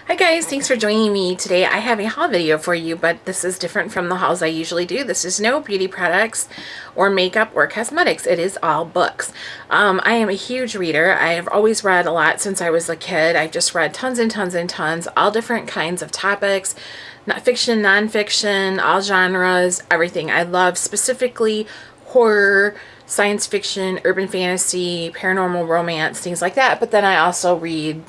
Hi guys, thanks for joining me today. I have a haul video for you, but this is different from the hauls I usually do. This is no beauty products or makeup or cosmetics. It is all books. I am a huge reader. I have always read a lot since I was a kid. I've just read tons and tons and tons, all different kinds of topics, not fiction, nonfiction, all genres, everything. I love specifically horror, science fiction, urban fantasy, paranormal romance, things like that. But then I also read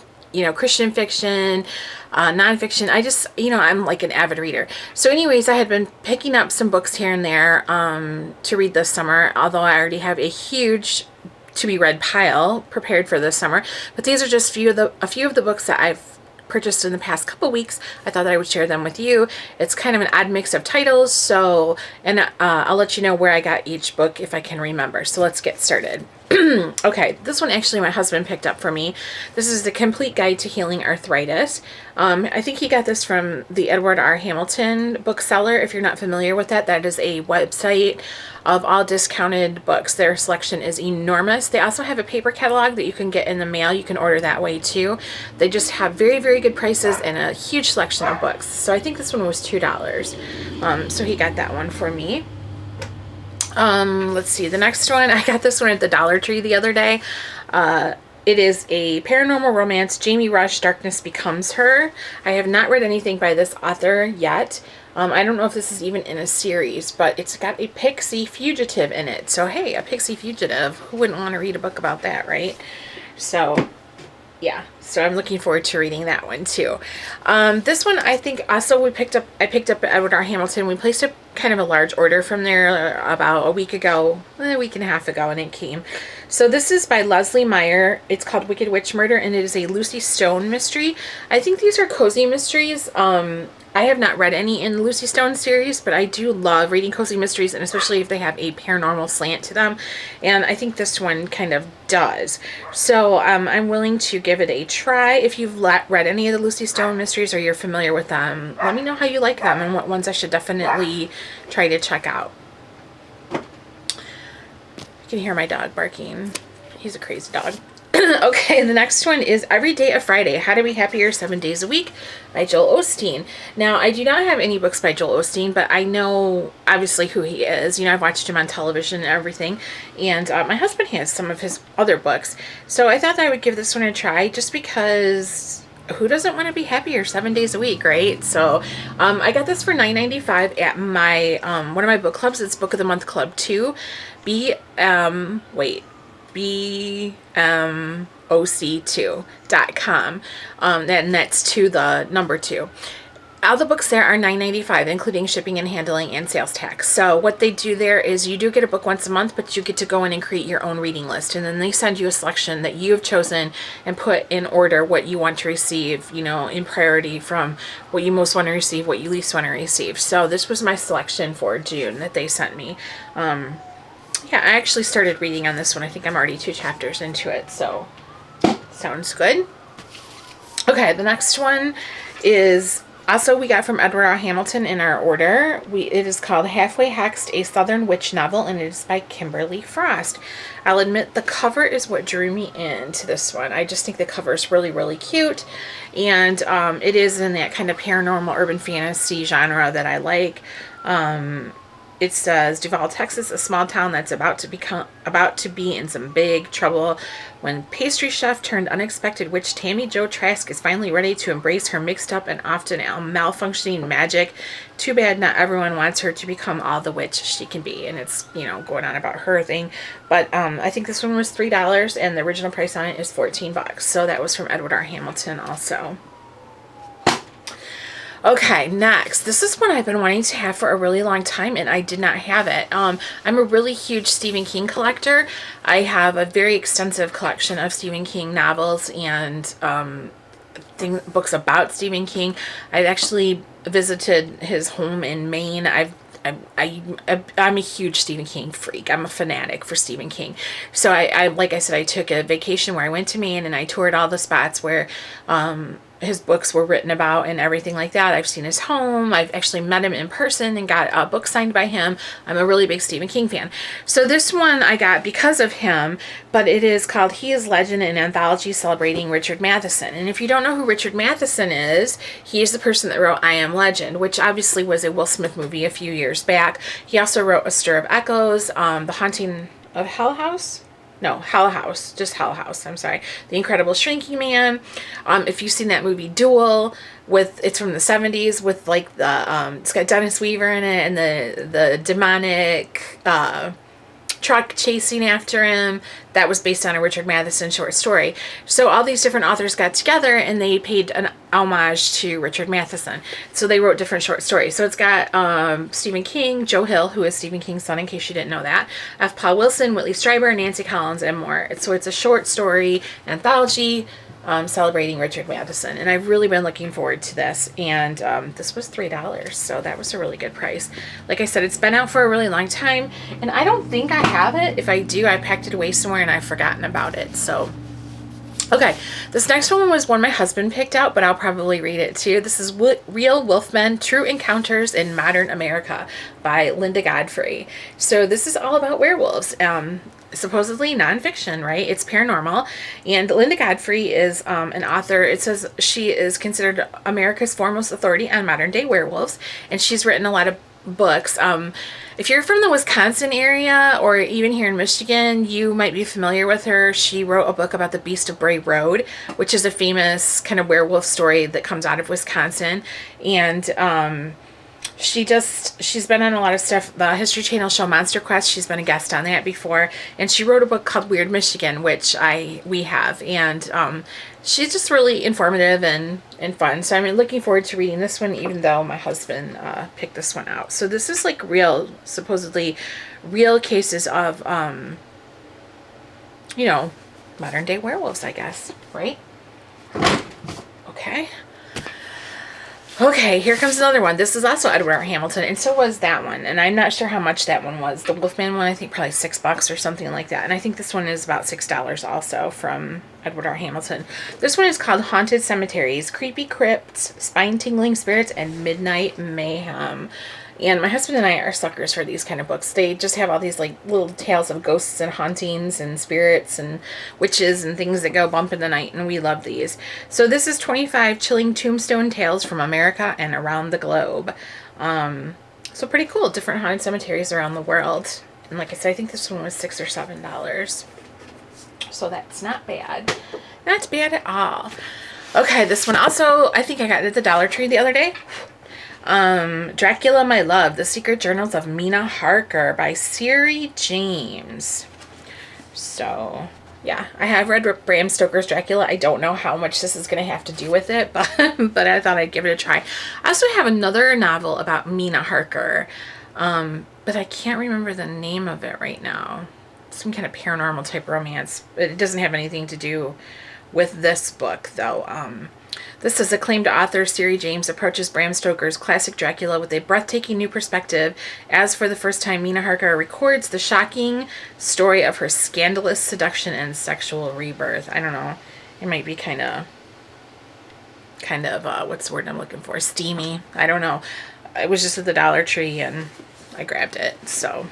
Christian fiction, nonfiction. I'm like an avid reader. So anyways, I had been picking up some books here and there to read this summer, although I already have a huge to be read pile prepared for this summer. But these are just a few of the books that I've purchased in the past couple weeks. I thought that I would share them with you. It's kind of an odd mix of titles, so, and I'll let you know where I got each book if I can remember. So let's get started. Okay, this one actually my husband picked up for me. This is The Complete Guide to Healing Arthritis. I think he got this from the Edward R. Hamilton bookseller. If you're not familiar with that, that is a website of all discounted books. Their selection is enormous. They also have a paper catalog that you can get in the mail. You can order that way too. They just have very, very good prices and a huge selection of books. So I think this one was $2. So he got that one for me. Let's see, the next one, I got this one at the Dollar Tree the other day. It is a paranormal romance, Jamie Rush, Darkness Becomes Her. I have not read anything by this author yet. I don't know if this is even in a series, but it's got a pixie fugitive in it. So hey, a pixie fugitive, who wouldn't want to read a book about that, right? So yeah, so I'm looking forward to reading that one too. This one I think also I picked up at Edward R. Hamilton. We placed a kind of a large order from there about a week and a half ago, and it came. So this is by Leslie Meyer. It's called Wicked Witch Murder, and it is a Lucy Stone mystery. I think these are cozy mysteries. I have not read any in the Lucy Stone series, but I do love reading cozy mysteries, and especially if they have a paranormal slant to them. And I think this one kind of does. So I'm willing to give it a try. If you've read any of the Lucy Stone mysteries or you're familiar with them, let me know how you like them and what ones I should definitely try to check out. You can hear my dog barking. He's a crazy dog. Okay, the next one is Every Day a Friday, How to Be Happier 7 Days a Week by Joel Osteen. Now, I do not have any books by Joel Osteen, but I know obviously who he is. I've watched him on television and everything, and my husband has some of his other books. So I thought that I would give this one a try just because who doesn't want to be happier 7 days a week, right? So I got this for $9.95 at my one of my book clubs. It's Book of the Month Club 2. BMOC2.com. And that's to the number 2. All the books there are $9.95, including shipping and handling and sales tax. So what they do there is you do get a book once a month, but you get to go in and create your own reading list. And then they send you a selection that you have chosen and put in order what you want to receive, in priority from what you most want to receive, what you least want to receive. So this was my selection for June that they sent me. Yeah, I actually started reading on this one. I think I'm already 2 chapters into it, so sounds good. Okay, the next one is also we got from Edward R. Hamilton in our order. It is called Halfway Hexed, a Southern Witch Novel, and it is by Kimberly Frost. I'll admit the cover is what drew me into this one. I just think the cover is really, really cute, and it is in that kind of paranormal urban fantasy genre that I like. It says Duval, Texas, a small town that's about to be in some big trouble when pastry chef turned unexpected witch Tammy Jo Trask is finally ready to embrace her mixed up and often malfunctioning magic. Too bad not everyone wants her to become all the witch she can be. And it's, going on about her thing. But I think this one was $3 and the original price on it is $14. So that was from Edward R. Hamilton also. Okay, next. This is one I've been wanting to have for a really long time, and I did not have it. I'm a really huge Stephen King collector. I have a very extensive collection of Stephen King novels and books about Stephen King. I've actually visited his home in Maine. I'm a huge Stephen King freak. I'm a fanatic for Stephen King. So I like I said, I took a vacation where I went to Maine and I toured all the spots where his books were written about and everything like that. I've seen his home. I've actually met him in person and got a book signed by him. I'm a really big Stephen King fan. So this one I got because of him, but it is called He is Legend, an anthology celebrating Richard Matheson. And if you don't know who Richard Matheson is, he is the person that wrote I Am Legend, which obviously was a Will Smith movie a few years back. He also wrote A Stir of Echoes, The Haunting of Hell House. No, Hell House. Just Hell House. I'm sorry. The Incredible Shrinking Man. If you've seen that movie Duel, it's from the 70s with like the it's got Dennis Weaver in it and the demonic truck chasing after him. That was based on a Richard Matheson short story. So all these different authors got together and they paid an homage to Richard Matheson. So they wrote different short stories. So it's got Stephen King, Joe Hill, who is Stephen King's son, in case you didn't know that, F. Paul Wilson, Whitley Strieber, Nancy Collins, and more. So it's a short story anthology celebrating Richard Matheson. And I've really been looking forward to this. And this was $3, so that was a really good price. Like I said, it's been out for a really long time, and I don't think I have it. If I do, I packed it away somewhere and I've forgotten about it. So, okay, this next one was one my husband picked out, but I'll probably read it too. This is Real Wolfmen, True Encounters in Modern America by Linda Godfrey. So this is all about werewolves. Supposedly nonfiction, right? It's paranormal. And Linda Godfrey is an author. It says she is considered America's foremost authority on modern day werewolves. And she's written a lot of books. If you're from the Wisconsin area or even here in Michigan, you might be familiar with her. She wrote a book about the Beast of Bray Road, which is a famous kind of werewolf story that comes out of Wisconsin. And she's been on a lot of stuff. The History Channel show Monster Quest, she's been a guest on that before. And she wrote a book called Weird Michigan, which we have. And she's just really informative and fun. So I'm looking forward to reading this one, even though my husband picked this one out. So this is like supposedly real cases of, modern day werewolves, I guess, right? Okay. Okay, here comes another one. This is also Edward R. Hamilton, and so was that one. And I'm not sure how much that one was. The Wolfman one, I think probably $6 or something like that. And I think this one is about $6 also from Edward R. Hamilton. This one is called Haunted Cemeteries, Creepy Crypts, Spine-Tingling Spirits, and Midnight Mayhem. And my husband and I are suckers for these kind of books. They just have all these like little tales of ghosts and hauntings and spirits and witches and things that go bump in the night, and we love these. So this is 25 chilling tombstone tales from America and around the globe. So pretty cool. Different haunted cemeteries around the world. And like I said, I think this one was $6 or $7. So that's not bad. Not bad at all. Okay, this one also, I think I got it at the Dollar Tree the other day. Dracula, My Love, The Secret Journals of Mina Harker by Siri James. So, yeah, I have read Bram Stoker's Dracula. I don't know how much this is going to have to do with it, but I thought I'd give it a try. I also have another novel about Mina Harker, but I can't remember the name of it right now. Some kind of paranormal type romance. It doesn't have anything to do with this book, though. This is acclaimed author Siri James approaches Bram Stoker's classic Dracula with a breathtaking new perspective, as for the first time Mina Harker records the shocking story of her scandalous seduction and sexual rebirth. I don't know. It might be kind of what's the word I'm looking for? Steamy. I don't know. It was just at the Dollar Tree and I grabbed it. So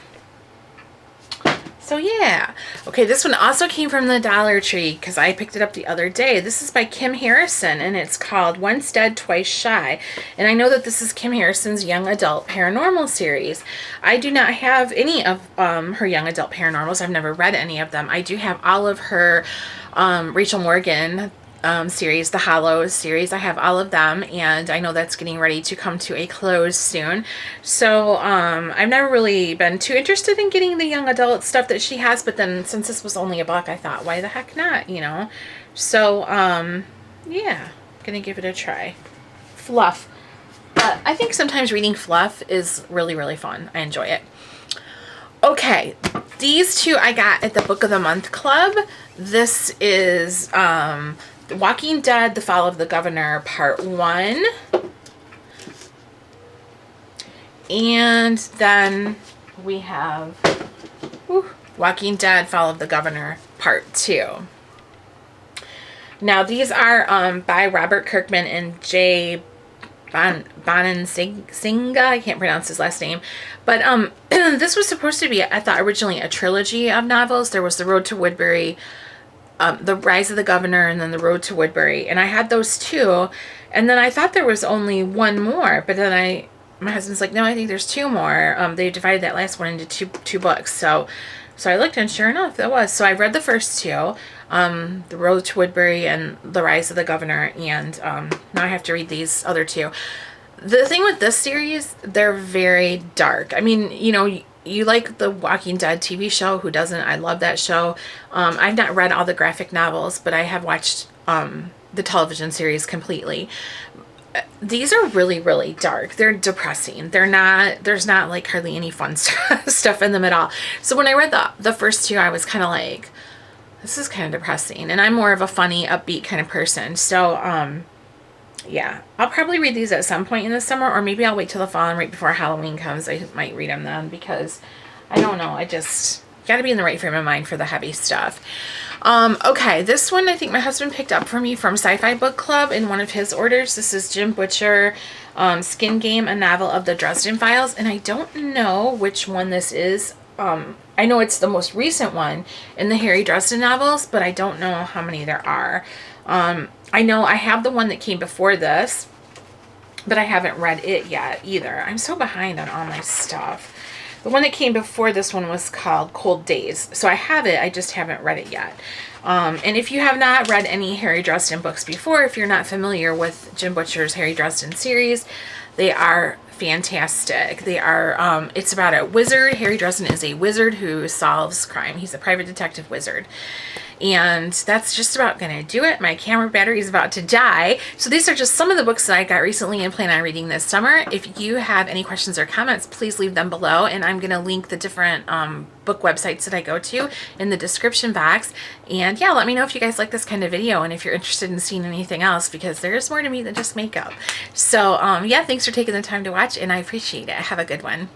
yeah. Okay, this one also came from the Dollar Tree because I picked it up the other day. This is by Kim Harrison, and it's called Once Stead, Twice Shy. And I know that this is Kim Harrison's young adult paranormal series. I do not have any of her young adult paranormals. I've never read any of them. I do have all of her Rachel Morgan series, the Hollows series. I have all of them, and I know that's getting ready to come to a close soon. So I've never really been too interested in getting the young adult stuff that she has, but then since this was only $1, I thought, why the heck not, So yeah, gonna give it a try. Fluff. I think sometimes reading Fluff is really, really fun. I enjoy it. Okay, these two I got at the Book of the Month Club. This is Walking Dead, The Fall of the Governor, Part 1. And then we have Walking Dead, Fall of the Governor, Part 2. Now these are by Robert Kirkman and Jay Bonansinga. I can't pronounce his last name. But this was supposed to be, I thought, originally a trilogy of novels. There was The Road to Woodbury, The Rise of the Governor, and then The Road to Woodbury. And I had those two. And then I thought there was only one more. But then my husband's like, no, I think there's two more. They divided that last one into two books. So I looked, and sure enough, there was. So I read the first two, The Road to Woodbury and The Rise of the Governor. And now I have to read these other two. The thing with this series, they're very dark. I mean, you know, you like the Walking Dead TV show. Who doesn't? I love that show. I've not read all the graphic novels, but I have watched the television series completely. These are really, really dark. They're depressing. There's not like hardly any fun stuff in them at all. So when I read the first two, I was kind of like, this is kind of depressing. And I'm more of a funny, upbeat kind of person. So, yeah, I'll probably read these at some point in the summer, or maybe I'll wait till the fall and right before Halloween comes. I might read them then, because I don't know. I just got to be in the right frame of mind for the heavy stuff. Okay, this one I think my husband picked up for me from Sci-Fi Book Club in one of his orders. This is Jim Butcher, Skin Game, a novel of the Dresden Files, and I don't know which one this is. I know it's the most recent one in the Harry Dresden novels, but I don't know how many there are. I know I have the one that came before this, but I haven't read it yet either. I'm so behind on all my stuff. The one that came before this one was called Cold Days. So I have it, I just haven't read it yet. And if you have not read any Harry Dresden books before, if you're not familiar with Jim Butcher's Harry Dresden series, they are fantastic. They are, it's about a wizard. Harry Dresden is a wizard who solves crime. He's a private detective wizard. And that's just about going to do it. My camera battery is about to die. So these are just some of the books that I got recently and plan on reading this summer. If you have any questions or comments, please leave them below. And I'm going to link the different book websites that I go to in the description box. And yeah, let me know if you guys like this kind of video and if you're interested in seeing anything else, because there's more to me than just makeup. So yeah, thanks for taking the time to watch, and I appreciate it. Have a good one.